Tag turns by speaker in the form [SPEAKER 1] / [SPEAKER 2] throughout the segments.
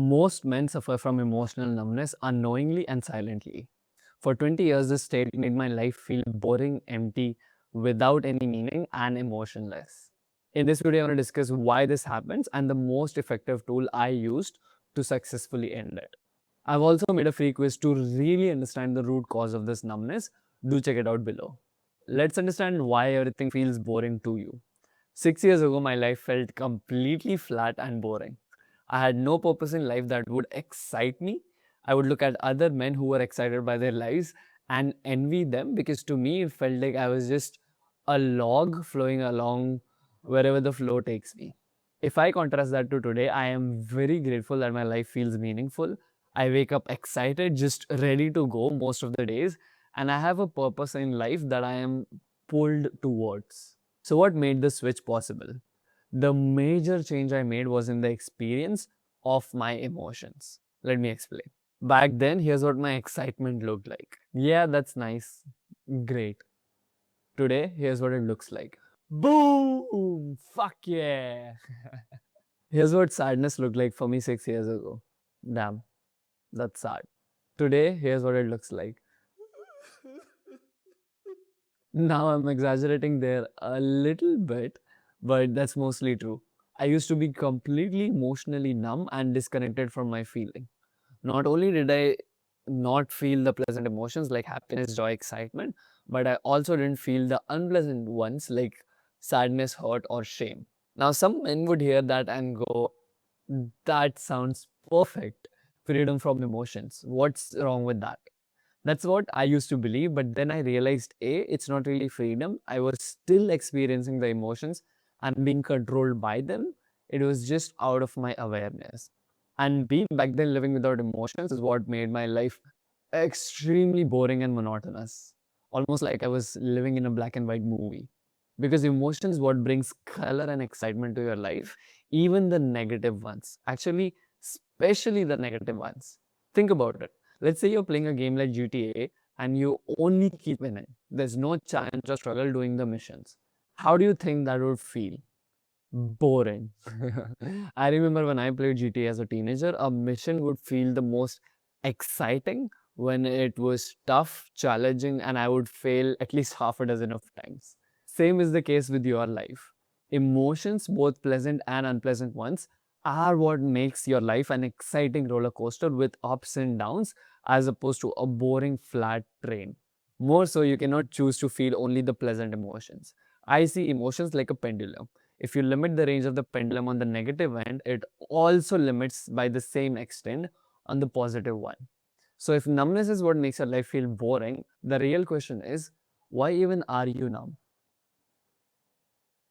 [SPEAKER 1] Most men suffer from emotional numbness unknowingly and silently. For 20 years, this state made my life feel boring, empty, without any meaning, and emotionless. In this video, I want to discuss why this happens and the most effective tool I used to successfully end it. I've also made a free quiz to really understand the root cause of this numbness. Do check it out below. Let's understand why everything feels boring to you. 6 years ago, my life felt completely flat and boring. I had no purpose in life that would excite me. I would look at other men who were excited by their lives and envy them because to me it felt like I was just a log flowing along wherever the flow takes me. If I contrast that to today, I am very grateful that my life feels meaningful. I wake up excited, just ready to go most of the days, and I have a purpose in life that I am pulled towards. So, what made the switch possible? The major change I made was in the experience of my emotions. Let me explain. Back then, here's what my excitement looked like. Yeah, that's nice. Great. Today, here's what it looks like. Boom! Fuck yeah! Here's what sadness looked like for me 6 years ago. Damn, that's sad. Today, here's what it looks like. Now I'm exaggerating there a little bit, but that's mostly true. I used to be completely emotionally numb and disconnected from my feeling. Not only did I not feel the pleasant emotions like happiness, joy, excitement, but I also didn't feel the unpleasant ones like sadness, hurt, or shame. Now, some men would hear that and go, that sounds perfect. Freedom from emotions. What's wrong with that? That's what I used to believe, but then I realized A, it's not really freedom. I was still experiencing the emotions and being controlled by them. It was just out of my awareness. And B, back then living without emotions is what made my life extremely boring and monotonous. Almost like I was living in a black and white movie. Because emotion is what brings color and excitement to your life, even the negative ones. Actually, especially the negative ones. Think about it. Let's say you're playing a game like GTA and you only keep winning. There's no challenge or struggle doing the missions. How do you think that would feel? Boring. I remember when I played GTA as a teenager, a mission would feel the most exciting when it was tough, challenging, and I would fail at least half a dozen of times. Same is the case with your life. Emotions, both pleasant and unpleasant ones, are what makes your life an exciting roller coaster with ups and downs as opposed to a boring flat train. More so, you cannot choose to feel only the pleasant emotions. I see emotions like a pendulum. If you limit the range of the pendulum on the negative end, it also limits by the same extent on the positive one. So if numbness is what makes your life feel boring, the real question is, why even are you numb?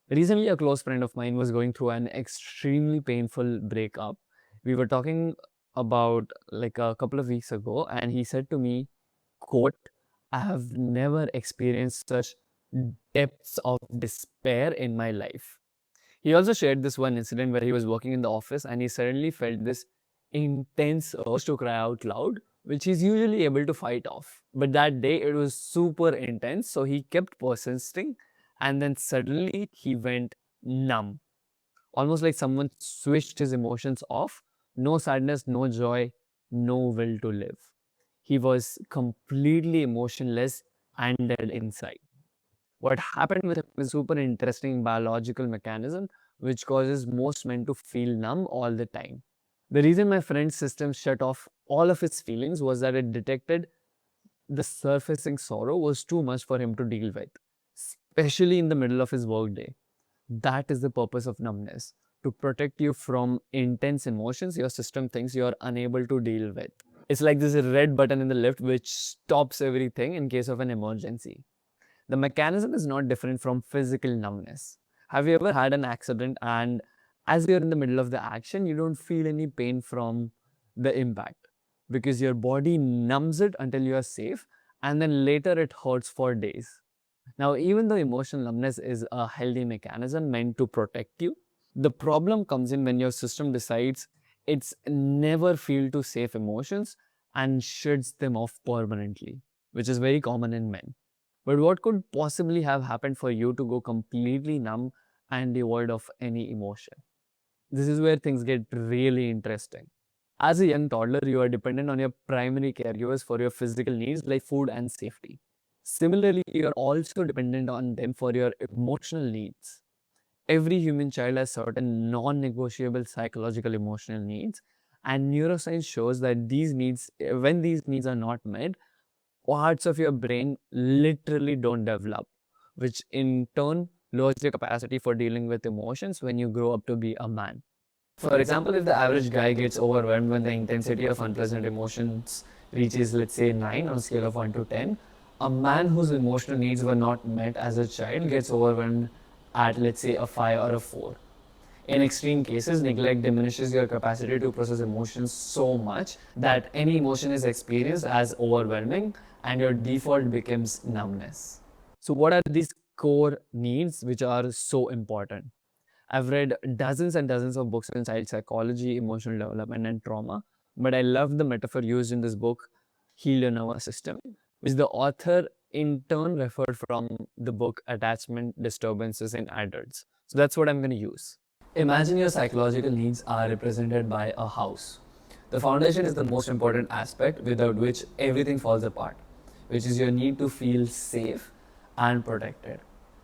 [SPEAKER 1] Recently, a close friend of mine was going through an extremely painful breakup. We were talking about like a couple of weeks ago, and he said to me, quote, I have never experienced such depths of despair in my life. He also shared this one incident where he was working in the office and he suddenly felt this intense urge to cry out loud, which he's usually able to fight off. But that day it was super intense, so he kept persisting and then suddenly he went numb. Almost like someone switched his emotions off. No sadness, no joy, no will to live. He was completely emotionless and dead inside. What happened with him is a super interesting biological mechanism which causes most men to feel numb all the time. The reason my friend's system shut off all of his feelings was that it detected the surfacing sorrow was too much for him to deal with, especially in the middle of his workday. That is the purpose of numbness, to protect you from intense emotions your system thinks you are unable to deal with. It's like this red button in the lift which stops everything in case of an emergency. The mechanism is not different from physical numbness. Have you ever had an accident and as you're in the middle of the action, you don't feel any pain from the impact because your body numbs it until you are safe and then later it hurts for days. Now, even though emotional numbness is a healthy mechanism meant to protect you, the problem comes in when your system decides it's never feel to safe emotions and shuts them off permanently, which is very common in men. But what could possibly have happened for you to go completely numb and devoid of any emotion? This is where things get really interesting. As a young toddler, you are dependent on your primary caregivers for your physical needs like food and safety. Similarly, you are also dependent on them for your emotional needs. Every human child has certain non-negotiable psychological emotional needs, and neuroscience shows that when these needs are not met, parts of your brain literally don't develop, which in turn lowers your capacity for dealing with emotions when you grow up to be a man. For example, if the average guy gets overwhelmed when the intensity of unpleasant emotions reaches, let's say, 9 on a scale of 1 to 10, a man whose emotional needs were not met as a child gets overwhelmed at, let's say, a 5 or a 4. In extreme cases, neglect diminishes your capacity to process emotions so much that any emotion is experienced as overwhelming and your default becomes numbness. So, what are these core needs which are so important? I've read dozens and dozens of books on child psychology, emotional development, and trauma, but I love the metaphor used in this book, Heal Your Nervous System, which the author in turn referred from the book Attachment Disturbances in Adults. So that's what I'm going to use. Imagine your psychological needs are represented by a house. The foundation is the most important aspect without which everything falls apart, which is your need to feel safe and protected.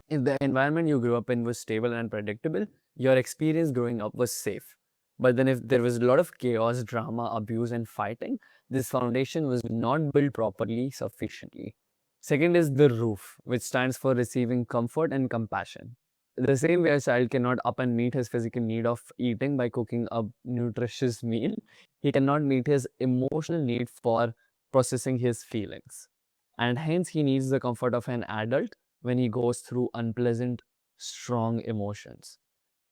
[SPEAKER 1] If the environment you grew up in was stable and predictable, your experience growing up was safe. But then, if there was a lot of chaos, drama, abuse, and fighting, this foundation was not built properly sufficiently. Second is the roof, which stands for receiving comfort and compassion. The same way a child cannot up and meet his physical need of eating by cooking a nutritious meal, he cannot meet his emotional need for processing his feelings. And hence, he needs the comfort of an adult when he goes through unpleasant, strong emotions.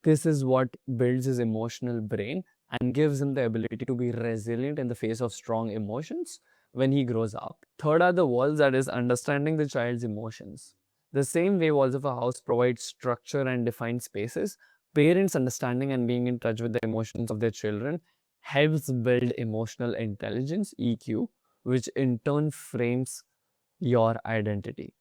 [SPEAKER 1] This is what builds his emotional brain and gives him the ability to be resilient in the face of strong emotions when he grows up. Third are the walls, that is, understanding the child's emotions. The same way walls of a house provide structure and defined spaces, parents understanding and being in touch with the emotions of their children helps build emotional intelligence, EQ, which in turn frames your identity.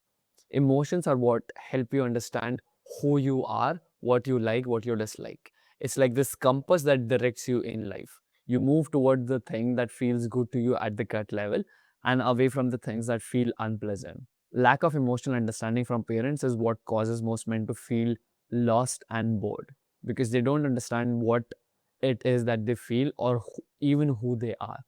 [SPEAKER 1] Emotions are what help you understand who you are, what you like, what you dislike. It's like this compass that directs you in life. You move towards the thing that feels good to you at the gut level and away from the things that feel unpleasant. Lack of emotional understanding from parents is what causes most men to feel lost and bored because they don't understand what it is that they feel or even who they are.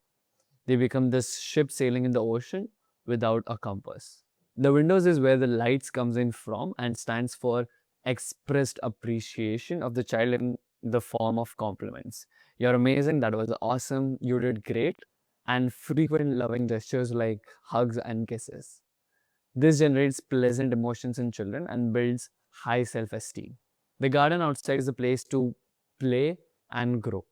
[SPEAKER 1] They become this ship sailing in the ocean without a compass. The windows is where the lights comes in from and stands for expressed appreciation of the child in the form of compliments. You're amazing, that was awesome, you did great, and frequent loving gestures like hugs and kisses. This generates pleasant emotions in children and builds high self-esteem. The garden outside is a place to play and grow.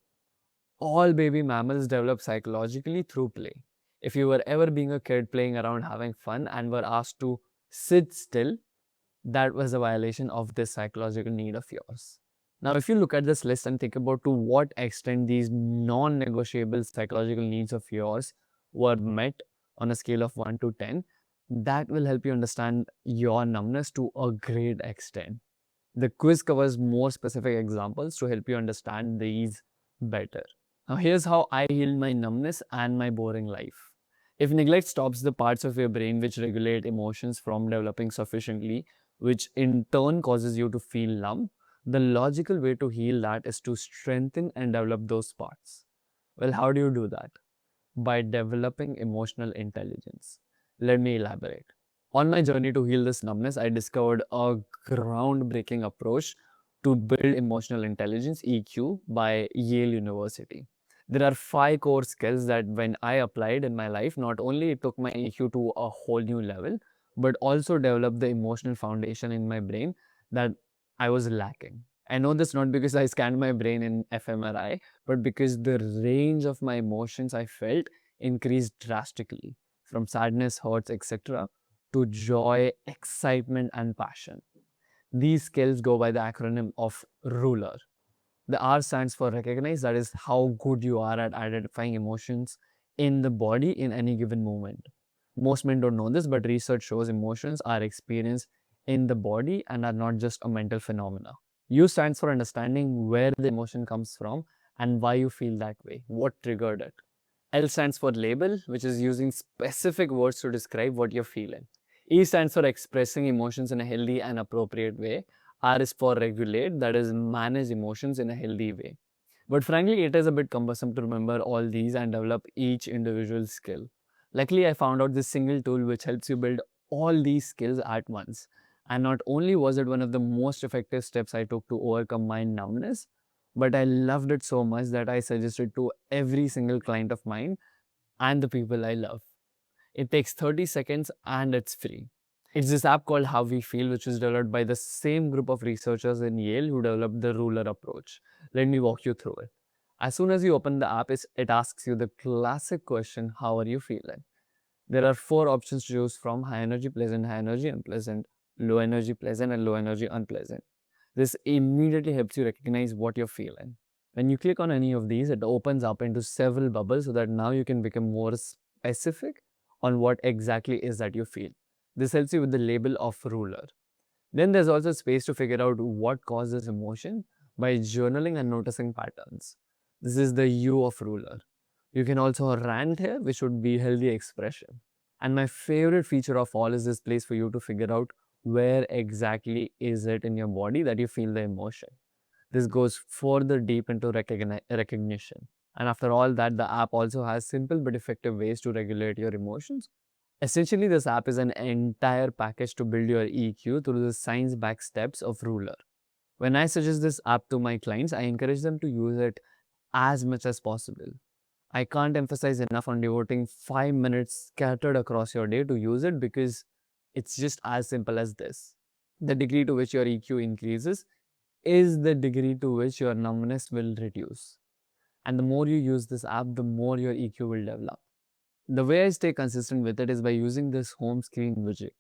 [SPEAKER 1] All baby mammals develop psychologically through play. If you were ever being a kid playing around having fun and were asked to sit still, that was a violation of this psychological need of yours. Now, if you look at this list and think about to what extent these non-negotiable psychological needs of yours were met on a scale of 1 to 10, that will help you understand your numbness to a great extent. The quiz covers more specific examples to help you understand these better. Now, here's how I healed my numbness and my boring life. If neglect stops the parts of your brain which regulate emotions from developing sufficiently, which in turn causes you to feel numb, the logical way to heal that is to strengthen and develop those parts. Well, how do you do that? By developing emotional intelligence. Let me elaborate. On my journey to heal this numbness, I discovered a groundbreaking approach to build emotional intelligence, EQ, by Yale University. There are 5 core skills that when I applied in my life, not only it took my EQ to a whole new level, but also developed the emotional foundation in my brain that I was lacking. I know this not because I scanned my brain in fMRI, but because the range of my emotions I felt increased drastically from sadness, hurts, etc., to joy, excitement, and passion. These skills go by the acronym of RULER. The R stands for recognize, that is how good you are at identifying emotions in the body in any given moment. Most men don't know this, but research shows emotions are experienced in the body and are not just a mental phenomena. U stands for understanding where the emotion comes from and why you feel that way, what triggered it. L stands for label, which is using specific words to describe what you're feeling. E stands for expressing emotions in a healthy and appropriate way. R is for regulate, that is manage emotions in a healthy way. But frankly, it is a bit cumbersome to remember all these and develop each individual skill. Luckily, I found out this single tool which helps you build all these skills at once. And not only was it one of the most effective steps I took to overcome my numbness, but I loved it so much that I suggested to every single client of mine and the people I love. It takes 30 seconds and it's free. It's this app called How We Feel, which was developed by the same group of researchers in Yale who developed the ruler approach. Let me walk you through it. As soon as you open the app, it asks you the classic question, how are you feeling? There are four options to choose from: high energy, pleasant, high energy, unpleasant, low energy, pleasant, and low energy, unpleasant. This immediately helps you recognize what you're feeling. When you click on any of these, it opens up into several bubbles so that now you can become more specific on what exactly is that you feel. This helps you with the label of ruler. Then there's also space to figure out what causes emotion by journaling and noticing patterns. This is the U of ruler. You can also rant here, which would be healthy expression. And my favorite feature of all is this place for you to figure out where exactly is it in your body that you feel the emotion. This goes further deep into recognition. And after all that, the app also has simple but effective ways to regulate your emotions. Essentially, this app is an entire package to build your EQ through the science-backed steps of Ruler. When I suggest this app to my clients, I encourage them to use it as much as possible. I can't emphasize enough on devoting 5 minutes scattered across your day to use it because it's just as simple as this. The degree to which your EQ increases is the degree to which your numbness will reduce. And the more you use this app, the more your EQ will develop. The way I stay consistent with it is by using this home screen widget.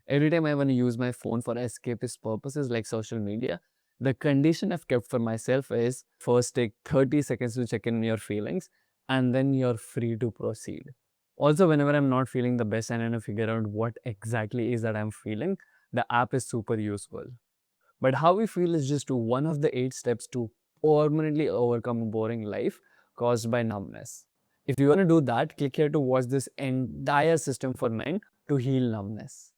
[SPEAKER 1] Every time I want to use my phone for escapist purposes like social media, the condition I've kept for myself is first take 30 seconds to check in your feelings and then you're free to proceed. Also, whenever I'm not feeling the best and I want to figure out what exactly is that I'm feeling, the app is super useful. But how we feel is just one of the 8 steps to permanently overcome a boring life caused by numbness. If you want to do that, click here to watch this entire system for men to heal numbness.